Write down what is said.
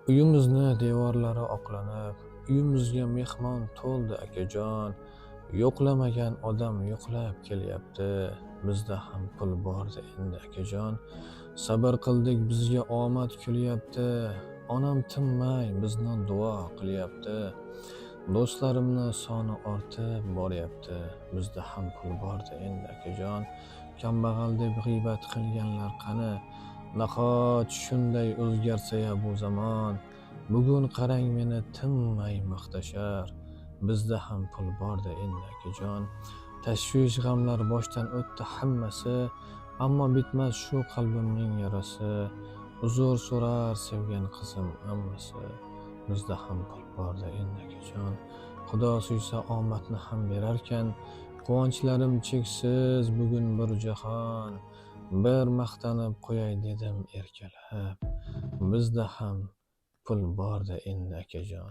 Uyimizni devorlari oqlanib, uyimizga mehmon to'ldi akajon. Yo'qlamagan odam yo'qlab kelyapti. Bizda ham pul bordi endi akajon. Sabr qildik bizga omad kulyapti. Onam tinmay bizni duo qilyapti. Do'stlarimni soni ortib boryapti. Bizda ham pul bordi endi akajon. Kambag'al deb g'iybat qilganlar qani? Nahot shunday o'zgarsa-ya bu zamon. Bugun qarang meni tinmay maqtashar. Bizda ham pul bordi endi akajon. Tashvish g'amlar boshdan o'tdi hammasi, ammo bitmas shu qalbimning yarasi. Uzr so'rar sevgan qizim ammasi. Bizda ham pul bordi endi akajon. Xudo suysa omadni ham berarkan. Quvonchlarim cheksiz bugun bir jahon. Bir maqtanib qo'yay dedim erkalab. Bizda ham pul bordi endi akajon.